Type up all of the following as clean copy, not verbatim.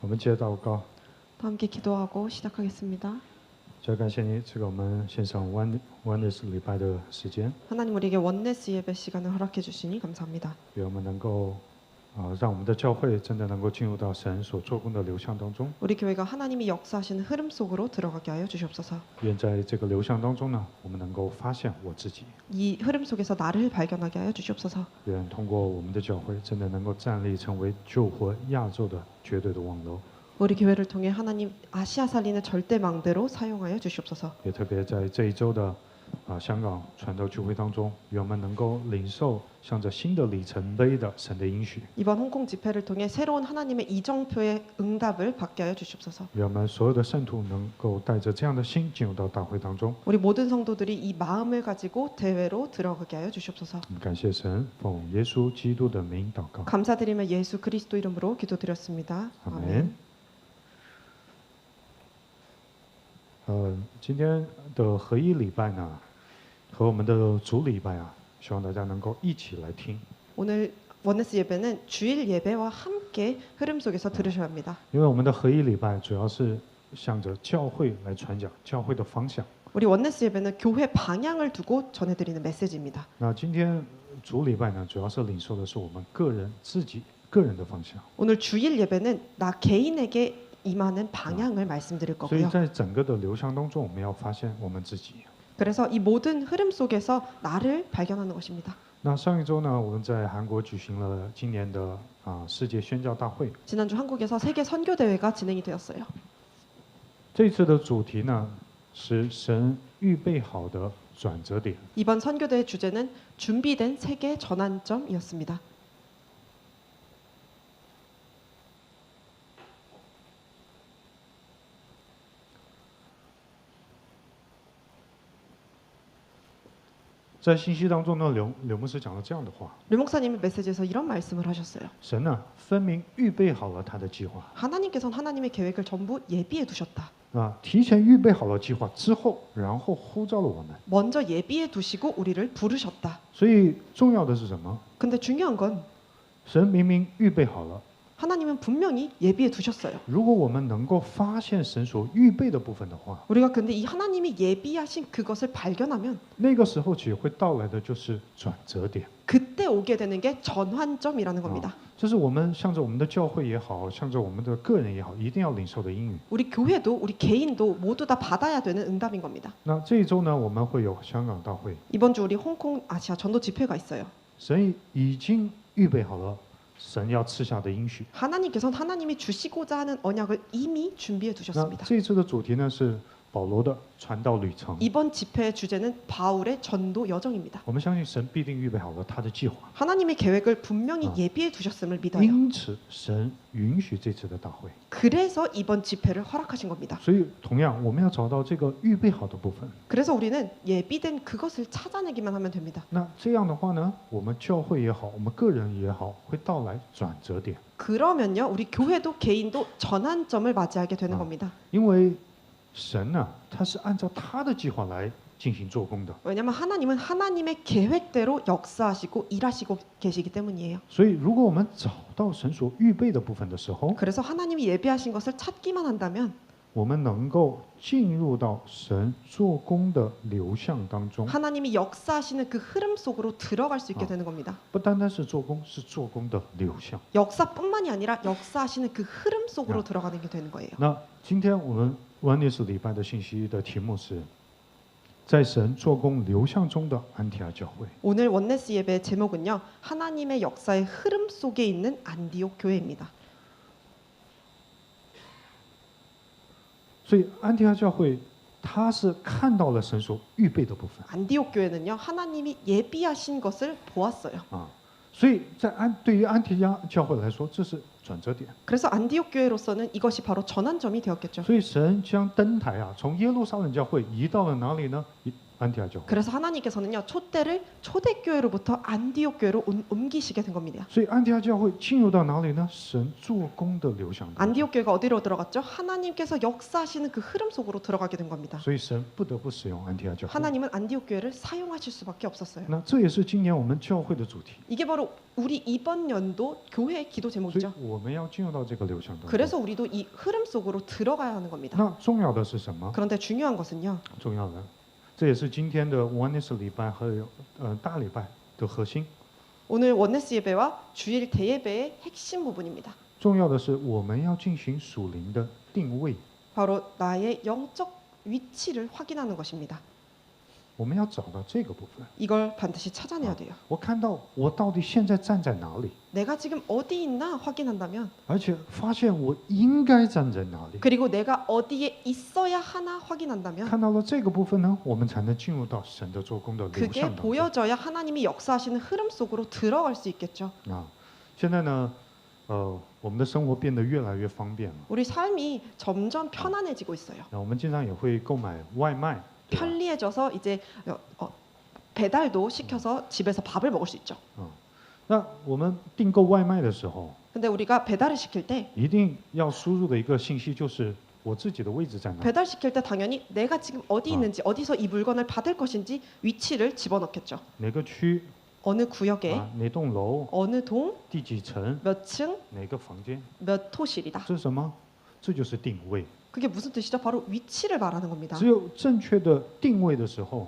我们接祷告， 다 함께 기도하고 시작하겠습니다. 主要感谢你赐给我们线上 Oneness 礼拜的时间， 하나님 우리에게 원네스 예배 시간을 허락해 주시니 감사합니다. 愿我们能够让我们的教会真的能够进入到神所做工的流向当中。 우리 교회가 하나님이 역사하시는 흐름 속으로 들어가게 하여 주시옵소서. 愿在这个流向当中呢，我们能够发现我自己。 이 흐름 속에서 나를 발견하게 하여 주시옵소서. 愿通过我们的教会，真的能够站立成为救活亚洲的绝对的望楼。 우리 교회를 통해 하나님 아시아 살리는 절대망대로 사용하여 주시옵소서. 也特别在这一周的香港传道聚会当中，愿我们能够领受向着新的里程碑的神的应许。 이번 홍콩 집회를 통해 새로운 하나님의 이정표의 응답을 받게 하여 주시옵소서. 愿我们所有的圣徒能够带着这样的心进入到大会当中。 우리 모든 성도들이 이 마음을 가지고 대회로 들어가게 하여 주시옵소서. 感谢神，奉耶稣基督的名祷告， 감사드리며 예수 그리스도 이름으로 기도드렸습니다. 阿 아멘. 门。今天的合一礼拜呢，和我们的主礼拜希望大家能够一起来听。 오늘 원네스 예배는 주일 예배와 함께 흐름 속에서 들으셔야 합니다. 因为我们的合一礼拜主要是向着教会来传讲教会的方向。 우리 원네스 예배는 교회 방향을 두고 전해드리는 메시지입니다. 那今天主礼拜呢，主要是领受的是我们个人自己个人的方向。 오늘 주일 예배는 나 개인에게 임하는 방향을 말씀드릴 所以 거고요. 在整个的流向当中，我们要发现我们自己。 그래서 이 모든 흐름 속에서 나를 발견하는 것입니다. 那上一周呢，我们在韩国举行了今年的世界宣教大会。 지난주 한국에서 세계 선교 대회가 진행이 되었어요. 这次的主题呢是神预备好的转折点。 이번 선교 대회 주제는 준비된 세계 전환점이었습니다.在信息当中呢，刘牧师讲了这样的话： 류 목사님이 메시지에서 이런 말씀을 하셨어요. 神呢，分明预备好了他的计划 하나님께서는 하나님의 계획을 전부 예비해 두셨다. 提前预备好了计划之后，然后呼召了我们。 먼저 예비해 두시고 우리를 부르셨다. 所以重要的是什么？ 근데 중요한 건 神明明预备好了， 하나님은 분명히 예비해 두셨어요. 如果我们能够发现神所预备的部分的话， 우리가 근데 이 하나님이 예비하신 그것을 발견하면 那个时候其实会到来的就是转折点。 그때 오게 되는 게 전환점이라는 겁니다. 这是我们向着我们的教会也好，向着我们的个人也好，一定要领受的应允。 우리 교회도 우리 개인도 모두 다 받아야 되는 응답인 겁니다. 那这一周呢，我们会有香港大会， 이번 주 우리 홍콩 아시아 전도 집회가 있어요. 神已经预备好了神要赐下的应许。 하나님께서는 하나님이 주시고자 하는 언약을 이미 준비해 那 두셨습니다. 这一次的主题呢是保罗的传道旅程。 이번 집회의 주제는 바울의 전도 여정입니다. 我们相信神必定预备好了他的计划， 하나님의 계획을 분명히 예비해 두셨음을 믿어요. 因此神允许这次的大会。 그래서 이번 집회를 허락하신 겁니다. 所以同样，我们要找到这个预备好的部分。 그래서 우리는 예비된 그것을 찾아내기만 하면 됩니다. 那这样的话呢，我们教会也好，我们个人也好，会到来转折点。 그러면요, 우리 교회도 개인도 전환점을 맞이하게 되는 겁니다. 因为神呢，他是按照他的计划来进行做工的， 왜냐하면 하나님은 하나님의 계획대로 역사하시고 일하시고 계시기 때문이에요. 所以如果我们找到神所预备的部分的时候， 그래서 하나님이 예비하신 것을 찾기만 한다면 我们能够进入到神做工的流向当中， 하나님이 역사하시는 그 흐름 속으로 들어갈 수 있게 되는 겁니다. 不单单是做工，是做工的流向。 역사뿐만이 아니라 역사하시는 그 흐름 속으로 들어가는 게 되는 거예요. 那今天我们Oneness礼拜的信息的题目是，在神做工流向中的安提阿教会。 오늘 원네스 예배의 제목은요, 하나님의 역사의 흐름 속에 있는 안디옥 교회입니다. 所以安提阿教会，他是看到了神所预备的部分 안디옥 교회는요, 하나님이 예비하신 것을 보았어요. 所以对于安提阿教会来说，这是转折点。 그래서 안디옥 교회로서는 이것이 바로 전환점이 되었겠죠. 所以神将灯台从耶路撒冷教会移到了哪里呢？安提阿教会。 그래서 하나님께서는요 촛대를 초대교회로부터 안디옥 교회로 옮기시게 된 겁니다. 所以安提阿教会进入到哪里呢？神做工的流向当中。 안디옥 교회가 어디로 들어갔죠? 하나님께서 역사하시는 그 흐름 속으로 들어가게 된 겁니다. 所以神不得不使用安提阿教会。 하나님은 안디옥 교회를 사용하실 수밖에 없었어요. 那这也是今年我们教会的主题。 이게 바로 우리 이번 연도 교회 기도 所以 제목이죠. 我们要进入到这个流向当中。 그래서 우리도 이 흐름 속으로 들어가야 하는 겁니다. 那重要的是什么？ 그런데 중요한 것은요. 重要的，这也是今天的 Oneness 礼拜还有大礼拜的核心。 오늘 원네스 예배와 주일 대예배의 핵심 부분입니다. 重要的是我们要进行属灵的定位， 바로 나의 영적 위치를 확인하는 것입니다. 我们要找到这个部分。 이걸 반드시 찾아내야 돼요. 我看到我到底现在站在哪里， 내가 지금 어디 있나 확인한다면 而且发现我应该站在哪里。 그리고 내가 어디에 있어야 하나 확인한다면 看到了这个部分呢，我们才能进入到神的做工的流 그게 向当中。 보여져야 하나님이 역사하시는 흐름 속으로 들어갈 수 있겠죠. 现在呢，我们的生活变得越来越方便了。 우리 삶이 점점 편안해지고 있어요. 我们经常也会购买外卖，对吧？ 편리해져서 이제 배달도 시켜서 집에서 밥을 먹을 수 있죠. 那我们订购外卖的时候， 근데 우리가 배달을 시킬 때 一定要输入的一个信息就是我自己的位置在哪里。 배달 시킬 때 당연히 내가 지금 어디 있는지 어디서 이 물건을 받을 것인지 위치를 집어넣겠죠. 哪个区 어느 구역에 哪栋楼 어느 동 第几层 몇 층 哪个房间， 몇 호실이다. 这是什么？这就是定位。 그게 무슨 뜻이죠? 바로 위치를 말하는 겁니다. 只有正确的定位的时候，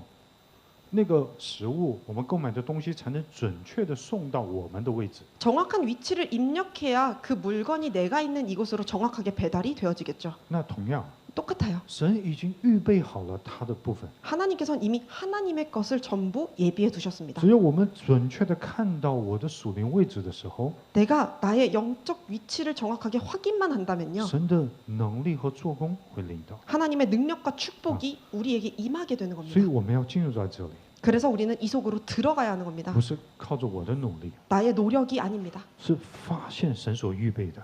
那个食物我们购买的东西才能准确的送到我们的位置。 정확한 위치를 입력해야 그 물건이 내가 있는 이곳으로 정확하게 배달이 되어지겠죠. 那同样， 똑같아요. 神已经预备好了他的部分， 하나님께서는 이미 하나님의 것을 전부 예비해 두셨습니다. 只有我们准确的看到我的属灵位置的时候， 내가 나의 영적 위치를 정확하게 확인만 한다면요. 神的能力和做工会领导。 하나님의 능력과 축복이 우리에게 임하게 되는 所以 겁니다. 我们要进入到这里， 그래서 우리는 이 속으로 들어가야 하는 겁니다. 不是靠着我的努力， 나의 노력이 아닙니다. 是发现神所预备的，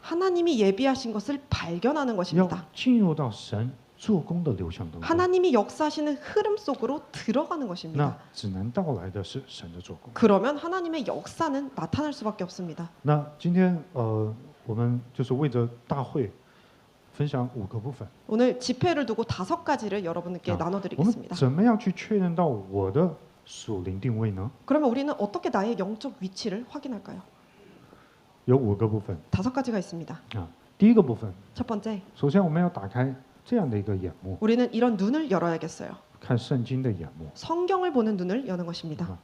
하나님이 예비하신 것을 발견하는 要 것입니다. 进入到神做工的流向当中。 하나님이 역사하시는 흐름 속으로 들어가는 那 것입니다. 只能到来的是神的做工。 그러면 하나님의 역사는 나타날 수밖에 없습니다. 那今天我们就是为着大会分享5个部分。 오늘 집회를 두고 5가지를 여러분께 我们 나눠드리겠습니다. 怎么样去确认到我的属灵定位呢？ 그러면 우리는 어떻게 나의 영적 위치를 확인할까요? 有5个部分 5가지가 있습니다. 第一个部分， 첫 번째, 首先我们要打开这样的一个眼目， 우리는 이런 눈을 열어야겠어요. 看圣经的眼目。 성경을 보는 눈을 여는 것입니다.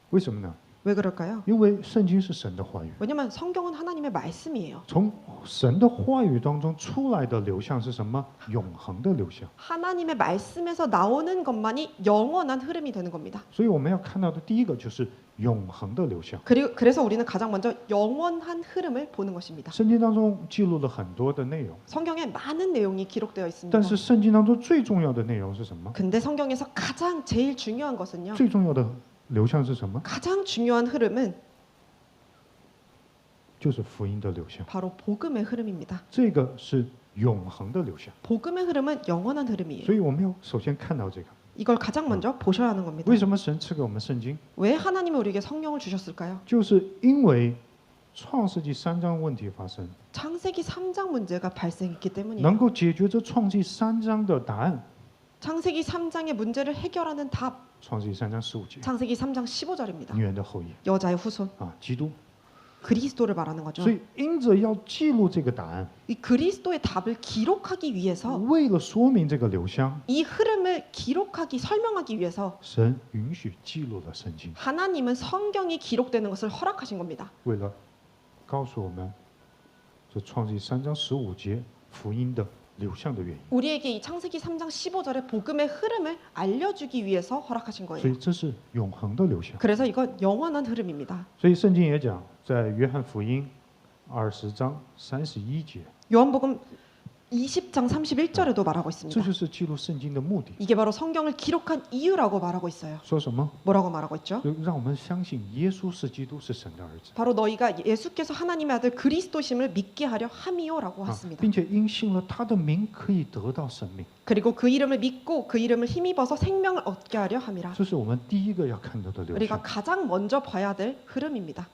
为什么呢？ 왜 그럴까요? 因为圣经是神的话语， 왜냐면 성경은 하나님의 말씀이에요. 从神的话语当中出来的流向是什么？永恒的流向。 하나님의 말씀에서 나오는 것만이 영원한 흐름이 되는 겁니다. 所以我们要看到的第一个就是永恒的流向。 그래서 우리는 가장 먼저 영원한 흐름을 보는 것입니다. 圣经当中记录了很多的内容， 성경에 많은 내용이 기록되어 있습니다. 但是圣经当中最重要的内容是什么？ 근데 성경에서 가장 제일 중요한 것은요. 最重要的流向是什么？ 가장 중요한 흐름은 就是福音的流向。 바로 복음의 흐름입니다. 这个是永恒的流向。 복음의 흐름은 영원한 흐름이에요. 所以我们要首先看到这个。 이걸 가장 먼저 보셔야 하는 겁니다. 为什么神赐给我们圣经？ 왜 하나님이 우리에게 성경을 주셨을까요? 就是因为创世纪3章问题发生， 창세기 3장 문제가 발생했기 能 때문이에요. 够解决这创世纪3章的答案。 창세기 3장의 문제를 해결하는 답. 创世纪3章15节， 창세기 3장 15절입니다. 女人的后裔 여자의 후손, 基督。 그리스도를 말하는 거죠. 所以因着要记录这个答案， 이 그리스도의 답을 기록하기 위해서 为了说明这个流向， 이 흐름을 기록하기 설명하기 위해서 神允许记录了圣经， 하나님은 성경이 기록되는 것을 허락하신 겁니다. 为了告诉我们这创世纪3章15节福音的流向的原因。 우리에게 이 창세기 3장 15절의 복음의 흐름을 알려주기 위해서 허락하신 所 거예요. 以这是永恒的流向。 그래서 이건 영원한 흐름입니다. 所以圣经也讲，在约翰福音20章31节， 요한복음 20장 31절에도 말하고 这 있습니다. 就是记录圣经的目的。 이게 바로 성경을 기록한 이유라고 말하고 있어요. 说什么？ 뭐라고 말하고 있죠? 就让我们相信耶稣是基督，是神的儿子 바로 너희가 예수께서 하나님의 아들 그리스도심을 믿게 하려 함이요라고 啊， 했습니다. 并且因信了他的名可以得到生命。 그리고 그 이름을 믿고 그 이름을 힘입어서 생명을 얻게 하려 함이라. 这是我们第一个要看到的流 우리가 向， 가장 먼저 봐야 될 흐름입니다.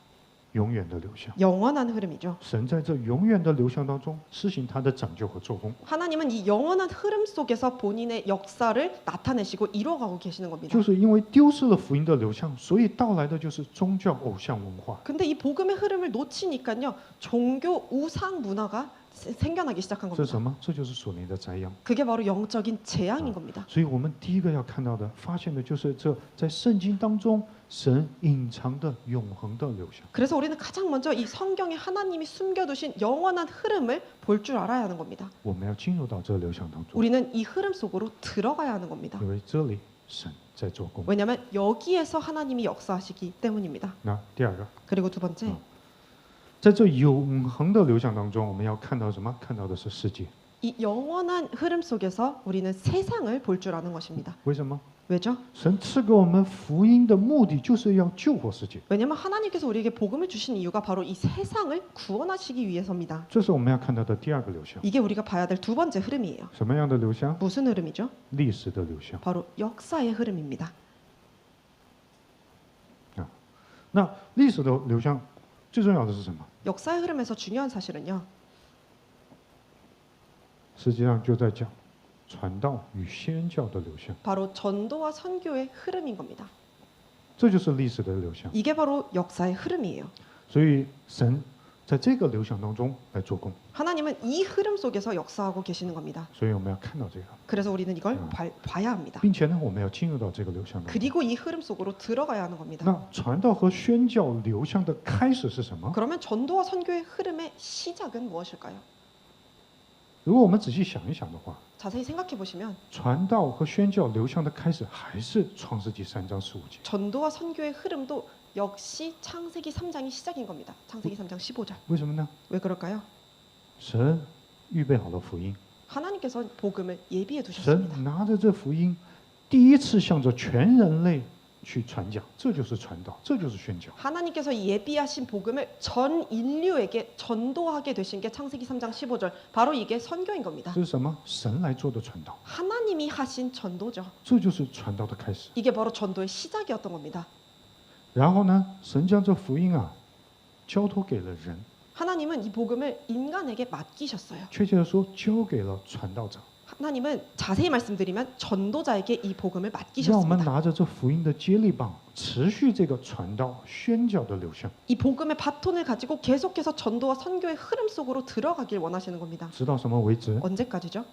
永远的流向。 영원한 흐름이죠. 神在这永远的流向当中施行他的拯救和做工， 하나님은 이 영원한 흐름 속에서 본인의 역사를 나타내시고 이루어가고 계시는 겁니다. 就是因为丢失了福音的流向，所以到来的就是宗教偶像文化。 근데 이 복음의 흐름을 놓치니까요, 종교 우상 문화가 생겨나기 시작한 这是 겁니다. 什么？这就是属灵的灾殃。 그게 바로 영적인 재앙인 겁니다. 所以我们第一个要看到的、发现的就是这在圣经当中神隐藏的永恒的流向。 그래서 우리는 가장 먼저 이 성경에 하나님이 숨겨두신 영원한 흐름을 볼 줄 알아야 하는 겁니다. 我们要进入到这个流向当中， 우리는 이 흐름 속으로 들어가야 하는 겁니다. 因为这里神在做工。 왜냐하면 여기에서 하나님이 역사하시기 때문입니다. 那第二个， 그리고 두 번째, 在这永恒的流向当中，我们要看到什么？看到的是世界。 이 영원한 흐름 속에서 우리는 세상을 볼 줄 아는 것입니다. 为什么？ 왜죠? 神赐给我们福音的目的就是要救活世界， 왜냐하면 하나님께서 우리에게 복음을 주신 이유가 바로 이 세상을 구원하시기 위해서입니다. 这是我们要看到的第二个流向。 이게 우리가 봐야 될 두 번째 흐름이에요. 什么样的流向？ 무슨 흐름이죠? 历史的流向。 바로 역사의 흐름입니다. 那历史的流向最重要的是什么？ 역사의 흐름에서 중요한 사실은요. 实际上就在讲传道与宣教的流向， 바로 전도와 선교의 흐름인 겁니다. 这就是历史的流向。 이게 바로 역사의 흐름이에요. 所以神在这个流向当中来做工， 하나님은 이 흐름 속에서 역사하고 계시는 겁니다. 所以我们要看到这个， 그래서 우리는 이걸 봐야 합니다. 并且呢，我们要进入到这个流向当中。 그리고 이 흐름 속으로 들어가야 하는 겁니다. 那传道和宣教流向的开始是什么？ 그러면 전도와 선교의 흐름의 시작은 무엇일까요? 如果我们仔细想一想的话， 자세히 생각해 보시면 传道和宣教流向的开始还是创世纪3章15节。 전도와 선교의 흐름도 역시 창세기 3장이 시작인 겁니다. 창세기 3장 15절. 为什么呢？ 왜 그럴까요? 神预备好了福音， 하나님께서 복음을 예비해 두셨습니다. 神拿着这福音，第一次向着全人类去传讲，这就是传道，这就是宣教。 하나님께서 예비하신 복음을 전 인류에게 전도하게 되신 게 창세기 3장 15절. 바로 이게 선교인 겁니다. 这是什么？神来做的传道， 하나님이 하신 전도죠. 这就是传道的开始。 이게 바로 전도의 시작이었던 겁니다. 然后呢，神将这福音交托给了人， 하나님은 이 복음을 인간에게 맡기셨어요. 确切的说，交给了传道者， 하나님은 자세히 말씀드리면 전도자에게 이 복음을 让我们 맡기셨습니다. 拿着这福音的接力棒，持续这个传道宣教的流向， 이 복음의 바톤을 가지고 계속해서 전도와 선교의 흐름 속으로 들어가길 원하시는 겁니다. 直到什么为止？ 언제까지죠?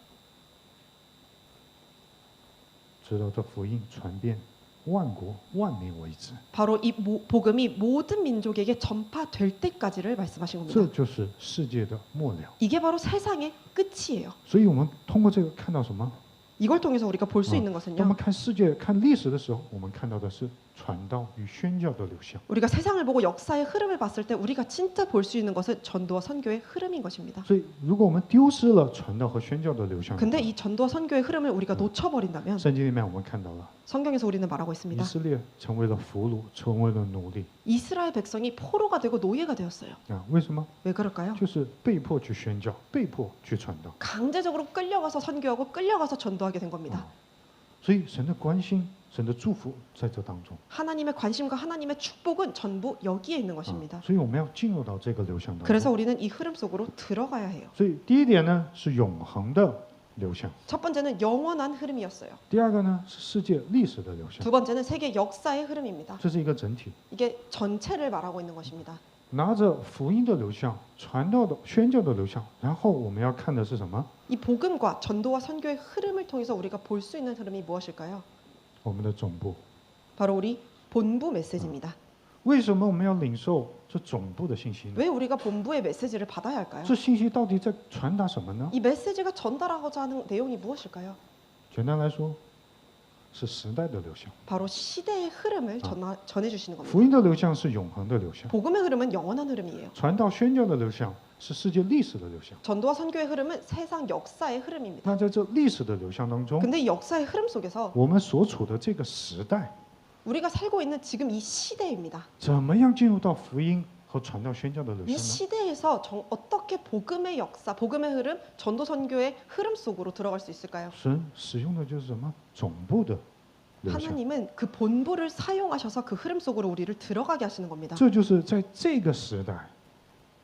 直到这福音传遍万国万民为止。 바로 이 복음이 모든 민족에게 전파될 때까지를 말씀하신 这 겁니다. 就是世界的末了。 이게 바로 세상의 끝이에요. 所以我们通过这个看到什么？ 이걸 통해서 우리가 볼 수 있는 当我 것은요. 们看世界、看历史的时候，我们看到的是传道与宣教的流向。 우리가 세상을 보고 역사의 흐름을 봤을 때 우리가 진짜 볼 수 있는 것은 전도와 선교의 흐름인 것입니다. 所以，如果我们丢失了传道和宣教的流向的 근데 话， 이 전도와 선교의 흐름을 우리가 놓쳐버린다면 圣经里面我们看到了 성경에서 우리는 말하고 以 있습니다. 色列成为了俘虏，成为了奴隶 이스라엘 백성이 포로가 되고 노예가 되었어요. 啊！为什么？ 왜 그럴까요? 就是被迫去宣教，被迫去传道。 강제적으로 끌려가서 선교하고 끌려가서 전도하게 된 겁니다. 所以，神的关心、神的祝福在这当中。 하나님의 관심과 하나님의 축복은 전부 여기에 있는 것입니다. 所以，我们要进入到这个流向当 그래서 中。 우리는 이 흐름 속으로 들어가야 해요. 所以，第一点呢是永恒的流向， 첫 번째는 영원한 흐름이었어요. 第二个呢是世界历史的流向， 두 번째는 세계 역사의 흐름입니다. 这是一个整体。 이게 전체를 말하고 있는 것입니다. 拿着福音的流向、传道的宣教的流向，然后我们要看的是什么？ 이 복음과 전도와 선교의 흐름을 통해서 우리가 볼 수 있는 흐름이 무엇일까요? 我们的总部。 바로 우리 본부 메시지입니다. 为什么我们要领受这总部的信息呢？ 왜 우리가 본부의 메시지를 받아야 할까요? 这信息到底在传达什么呢？ 이 메시지가 전달하고자 하는 내용이 무엇일까요? 简单来说，是时代的流向。 바로 시대의 흐름을 전해주시는 겁니다. 福音的流向是永恒的流向， 복음의 흐름은 영원한 흐름이에요. 传道宣教的流向是世界历史的流向。 전도와 선교의 흐름은 세상 역사의 흐름입니다. 那在这历史的流向当中， 근데 이 역사의 흐름 속에서 我们所处的这个时代， 우리가 살고 있는 지금 이 시대입니다. 怎么样进入到福音和传道宣教的流 이 向呢？ 시대에서 어떻게 복음의 역사, 복음의 흐름, 전도 선교의 흐름 속으로 들어갈 수 있을까요? 神使用的就是什么总部的流向， 하나님은 그 본부를 사용하셔서 그 흐름 속으로 우리를 들어가게 하시는 겁니다. 这就是在这个时代，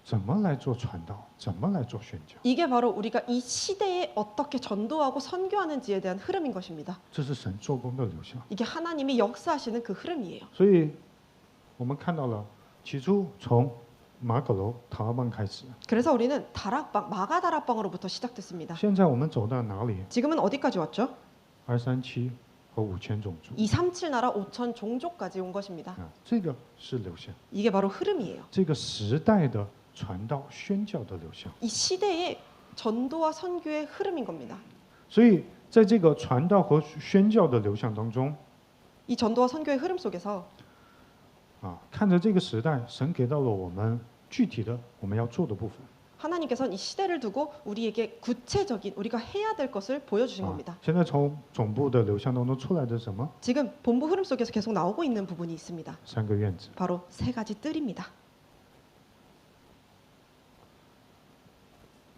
怎么来做传道，怎么来做宣教， 이게 바로 우리가 이 시대에 어떻게 전도하고 선교하는지에 대한 흐름인 것입니다. 这是神做工的流向。 이게 하나님이 역사하시는 그 흐름이에요. 所以，我们看到了起初从马可楼塔拉邦开始， 그래서 우리는 다락방, 마가다락방으로부터 시작됐습니다. 现在我们走到哪里？ 지금은 어디까지 왔죠? 237和5000种族 237 나라 5천 종족까지 온 것입니다. 啊，这个是流向， 이게 바로 흐름이에요. 这个时代的传道宣教的流向。 이 시대의 전도와 선교의 흐름인 겁니다. 所以，在这个传道和宣教的流向当中， 이 전도와 선교의 흐름 속에서 啊，看着这个时代，神给到了我们具体的我们要做的部分。 하나님께서는 이 시대를 두고 우리에게 구체적인 우리가 해야 될 것을 보여주신 啊 겁니다. ，现在从总部的流向当中出来的是什么？ 지금 본부 흐름 속에서 계속 나오고 있는 부분이 있습니다. 3个院子， 바로 세 가지 뜰입니다.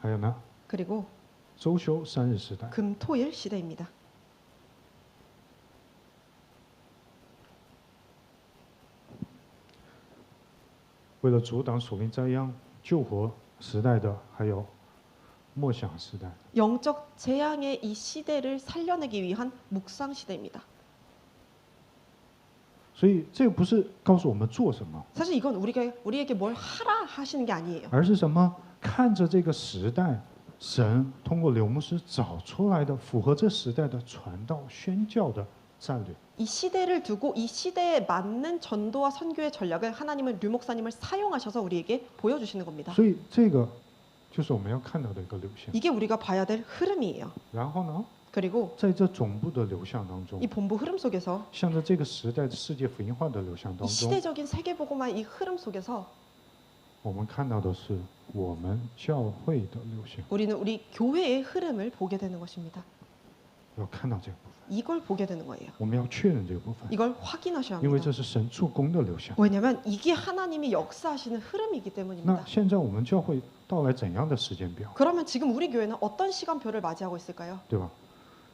还有呢， 그리고 周休3日时代。 금토일 시대입니다. 为了阻挡属灵灾殃、救活时代的，还有默想时代。 영적 재앙의 이 시대를 살려내기 위한 묵상 시대입니다. 所以这不是告诉我们做什么， 사실 이건 우리에게 뭘 하라 하시는 게 아니에요. 而是什么？看着这个时代，神通过刘牧师找出来的符合这时代的传道宣教的战略。 이 시대를 두고 이 시대에 맞는 전도와 선교의 전략을 하나님은 류 목사님을 사용하셔서 우리에게 보여주시는 겁니다. 所以这个就是我们要看到的一个流向。 이게 우리가 봐야 될 흐름이에요. 然后呢， 그리고 在这总部的流向当中 이 ， 본부 흐름 속에서 向着这个时代的世界福音化的流向 이 当中， 시대적인 세계복음화의 이 흐름 속에서 我们看到的是我们教会的流向， 우리는 우리 교회의 흐름을 보게 되는 것입니다. 要看到这个部分， 이걸 보게 되는 거예요. 我们要确认这个部分， 이걸 확인하셔야 因为 합니다. 这是神做工的流向。 왜냐하면 이게 하나님이 역사하시는 흐름이기 那 때문입니다. 现在我们教会到来怎样的时间表， 그러면 지금 우리 교회는 어떤 시간표를 맞이하고 있을까요? 对吧？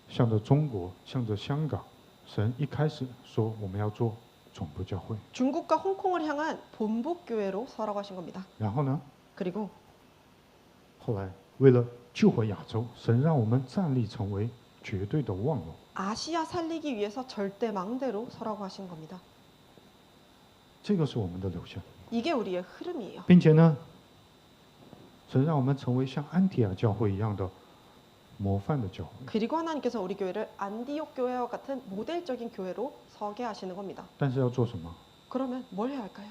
向着中国，向着香港，神一开始说我们要做总部教会， 중국과 홍콩을 향한 본부 교회로 서라고 하신 겁니다. 然后呢， 그리고 后来为了救活亚洲，神让我们站立成为绝对的望楼。 아시아 살리기 위해서 절대 망대로 서라고 하신 겁니다. 这个是我们的流向， 이게 우리의 흐름이에요. 并且呢，神让我们成为像安提亚教会一样的模范的教会。 그리고 하나님께서 우리 교회를 안디옥 교회와 같은 모델적인 교회로 서게 하시는 겁니다. 但是要做什么 그러면 뭘 해야 할까요?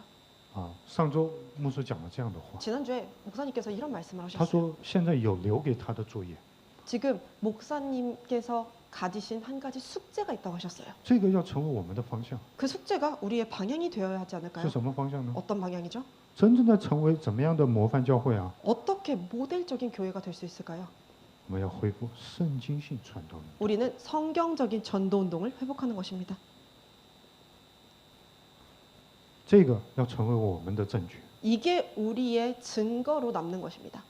啊？上周牧师讲了这样的话， 지난주에 목사님께서 이런 말씀을 他 하셨어요. 说现在有留给他的作业， 지금 목사님께서 가지신 한 가지 숙제가 있다고 하셨어요. 这个要成为我们的方向， 그 숙제가 우리의 방향이 되어야 하지 是 않을까요? 什么方向呢？ 어떤 방향이죠? 真正的成为怎么样的模范教会啊？ 어떻게 모델적인 교회가 될 수 있을까요? 我们要恢复圣经性传道运动。 우리는 성경적인 전도 운동을 회복하는 것입니다. 这个要成为我们的证据。 이게 우리의 증거로 남는 것입니다.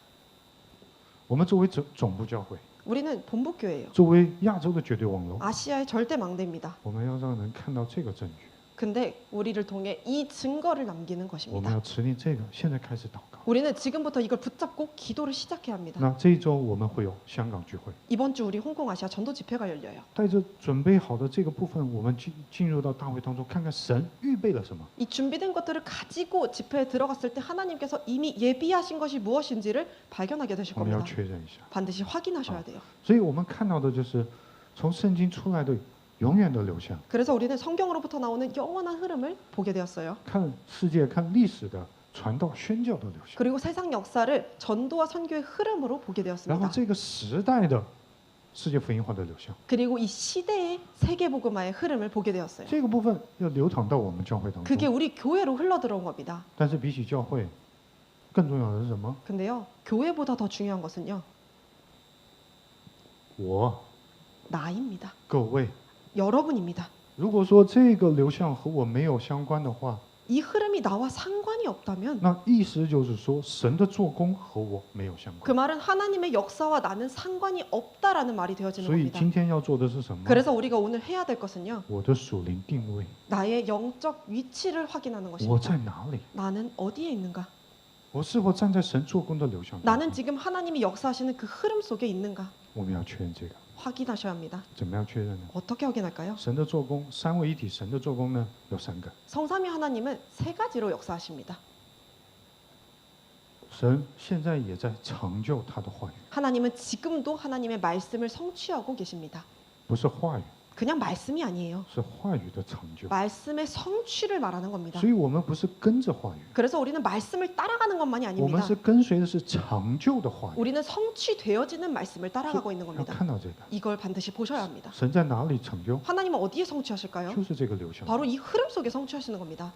我们作为总部教会， 우리는 본부 교회예요. 作为亚洲的绝对网络， 아시아의 절대 망대입니다. 我们要让人看到这个证据。 근데 우리를 통해 이 증거를 남기는 我们 것입니다. 要持定这个，现在开始祷告。 우리는 지금부터 이걸 붙잡고 기도를 시작해야 합니다. 那这一周我们会有香港聚会， 이번 주 우리 홍콩 아시아 전도 집회가 열려요. 带着准备好的这个部分，我们进入到大会当中，看看神预备了什么。 이 준비된 것들을 가지고 집회에 들어갔을 때 하나님께서 이미 예비하신 것이 무엇인지를 발견하게 되실 我们要 겁니다. 确认一下。 반드시 확인하셔야 돼요. 所以我们看到的就是从圣经出来的永远的流向， 그래서 우리는 성경으로부터 나오는 영원한 흐름을 보게 되었어요. 看世界、看历史的传道宣教的流向。 그리고 세상 역사를 전도와 선교의 흐름으로 보게 然后 되었습니다. 这个时代的世界福音化的流向， 그리고 이 시대의 세계복음화의 흐름을 보게 되었어요. 这个部分要流淌到我们教会当 그게 中。 우리 교회로 흘러 들어온 겁니다. 但是比起教会，更重要的是什么？ 근데요, 교회보다 더 중요한 것은요, 我 나입니다. 各位， 여러분입니다. 如果说这个流向和我没有相关的话， 이 흐름이 나와 상관이 없다면 那意思就是说，神的做工和我没有相 그 关。 말은 하나님의 역사와 나는 상관이 없다라는 말이 되어지는 所以 겁니다. 今天要做的是什么？ 그래서 우리가 오늘 해야 될 것은요, 我的属灵定位， 나의 영적 위치를 확인하는 我 것입니다. 在哪里？ 나는 어디에 있는가? 我是否站在神做工的流向当 나는 中？ 지금 하나님이 역사하시는 그 흐름 속에 있는가? 我们要确认这个， 확인하셔야 합니다. 怎么样确认呢？ 어떻게 확인할까요? 神的做工，三位一体，神的做工呢有三个。 성삼위 하나님은 세 가지로 역사하십니다. 神现在也在成就他的话语， 하나님은 지금도 하나님의 말씀을 성취하고 계십니다. 不是话语， 그냥 말씀이 아니에요. 是话语的成就。 말씀의 성취를 말하는 겁니다. 所以我们不是跟着话语， 그래서 우리는 말씀을 따라가는 것만이 我们 아닙니다. 是跟随的是成就的话语。 우리는 성취되어지는 말씀을 따라가고 있는 要 겁니다. 看到这个， 이걸 반드시 보셔야 합니다. 神在哪里成就， 하나님은 어디에 성취하실까요? 就是这个流向。 바로 이 흐름 속에 성취하시는 겁니다.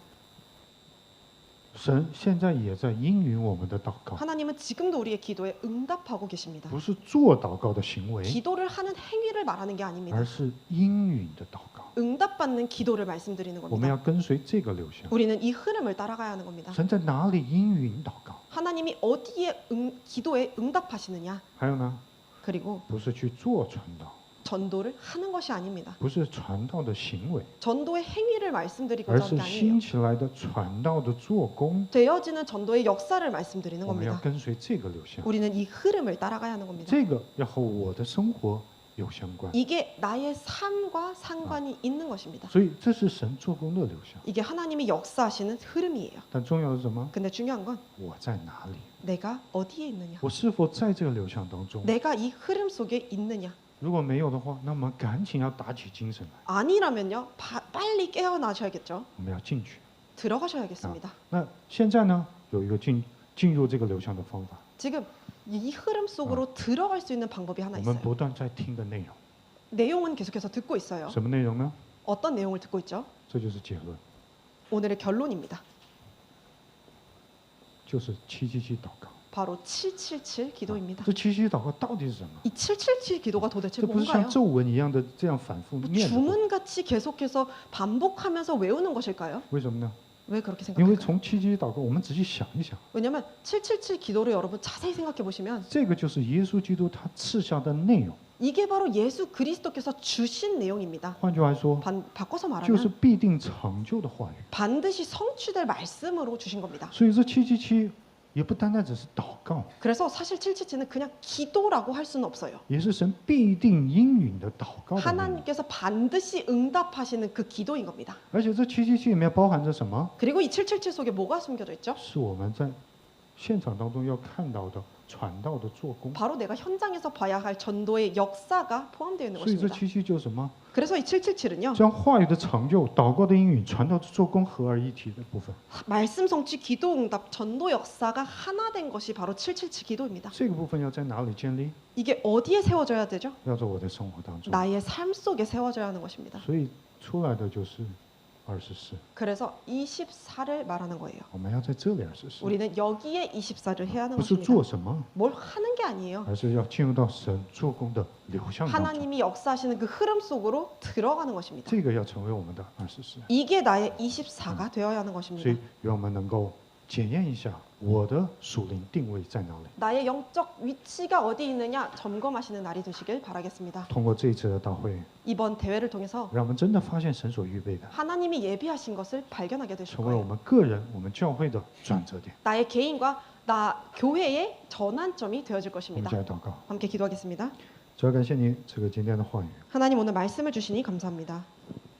神现在也在应允我们的祷告， 하나님은 지금도 우리의 기도에 응답하고 계십니다. 不是做祷告的行为， 기도를 하는 행위를 말하는 게 而 아닙니다. 是应允的祷告。 응답받는 기도를 말씀드리는 我们要 겁니다. 跟随这个流向。 우리는 이 흐름을 따라가야 하는 겁니다. 神在哪里应允祷告？ 하나님이 어디에 기도에 응답하시느냐? 还有呢， 그리고 不是去做传道， 전도를 하는 것이 아닙니다. 不是传道的行为， 전도의 행위를 而 말씀드리고자 是 하는 게 아니에요. 兴起来的传道的做工。 되어지는 전도의 역사를 말씀드리는 我们要 겁니다. 跟随这个流向， 우리는 이 흐름을 따라가야 하는 겁니다. 这个要和我的生活有相关。 이게 나의 삶과 상관이 있는 것입니다. 所以这是神做工的流向。 이게 하나님이 역사하시는 흐름이에요. 但重要的是什么？ 근데 중요한 건 我在哪里？ 내가 어디에 있느냐? 我是否在这个流向当中？ 내가 이 흐름 속에 있느냐? 如果没有的话，那我们赶紧要打起精神来， 아니라면요, 빨리 깨어나셔야겠죠. 我们要进去。 들어가셔야겠습니다. 那现在呢，有一个进入这个流向的方法， 지금 이 흐름 속으로 들어갈 수 있는 방법이 하나 我们 있어요. 不断在听的内容。 내용은 계속해서 듣고 있어요. 什么内容呢？ 어떤 내용을 듣고 있죠? 这就是结论， 오늘의 결론입니다. 就是777祷告。 바로 777 기도입니다. 这777祷告到底是什么？ 이 777 기도가 도대체 这不是像 뭔가요? 咒文一样的这样反复 뭐 念的过？ 주문같이 계속해서 반복하면서 외우는 것일까요? 为什么呢？ 왜 그렇게 因为 생각할까요? 从777祷告，我们仔细想一想， 왜냐하면 777 기도를 여러분 자세히 생각해 보시면 这个就是耶稣基督他赐下的内容。 이게 바로 예수 그리스도께서 주신 내용입니다. 换句话说， 바꿔서 就是 말하면 必定成就的话语。 반드시 성취될 말씀으로 주신 겁니다. 所以这777也不单单只是祷告， 그래서 사실 777는 그냥 기도라고 할 수는 없어요. 也是神必定应允的祷告的内容。 하나님께서 반드시 응답하시는 그 기도인 겁니다. 而且这777里面包含着什么？ 그리고 이 777 속에 뭐가 숨겨져 있죠? 是我们在现场当中要看到的传道的做工。 바로 내가 현장에서 봐야 할 전도의 역사가 포함되어 있는 所以这 것입니다. 777就是什么？ 그래서 이 777은요. 将话语的成就、祷告的应允、传道的做工合而一体的部分。 말씀 성취, 기도 응답, 전도 역사가 하나 된 것이 바로 777 기도입니다. 这个部分要在哪里建立？ 이게 어디에 세워져야 되죠? 要在我的生活当中。 나의 삶 속에 세워져야 하는 것입니다. 所以出来的就是24。 그래서 24를 말하는 거예요. 我们要在这里24， 우리는 여기에 24를 해야 하는 不是 것입니다. 做什么， 뭘 하는 게 아니에요. 而是要进入到神做工的流向当中。 하나님이 역사하시는 그 흐름 속으로 들어가는 것입니다. 这个要成为我们的24。 이게 나의 24가 되어야 하는 所 것입니다. 以，让我们能够检验一下我的属灵定位在哪里。 나의 영적 위치가 어디 있느냐 점검하시는 날이 되시길 바라겠습니다. 通过这一次的大会， 이번 대회를 통해서 让我们真的发现神所预备的， 하나님이 예비하신 것을 발견하게 되실 成为我 거예요. 们个人、我们教会的转折点。 나의 개인과 나 교회의 전환점이 되어질 我们 것입니다. 再来祷告， 함께 기도하겠습니다. 主要感谢您这个今天的话语， 하나님 오늘 말씀을 주시니 감사합니다.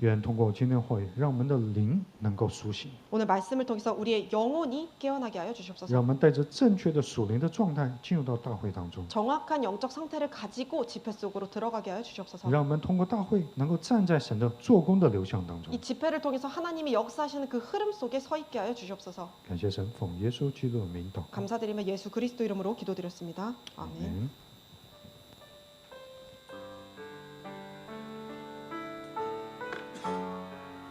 愿通过今天的话语，让我们的灵能够苏醒， 오늘 말씀을 통해서 우리의 영혼이 깨어나게 하여 让 주시옵소서. 我们带着正确的属灵的状态进入到大会当中， 정확한 영적 상태를 가지고 집회 속으로 들어가게 하여 주시옵소서. 让我们通过大会能够站在神的做工的流向当中 이 。 집회를 통해서 하나님이 역사하시는 그 흐름 속에 서 있게 하여 주시옵소서. 感谢神，奉耶稣基督的名祷告， 감사드리며 예수 그리스도 이름으로 기도드렸습니다. 아멘. 아멘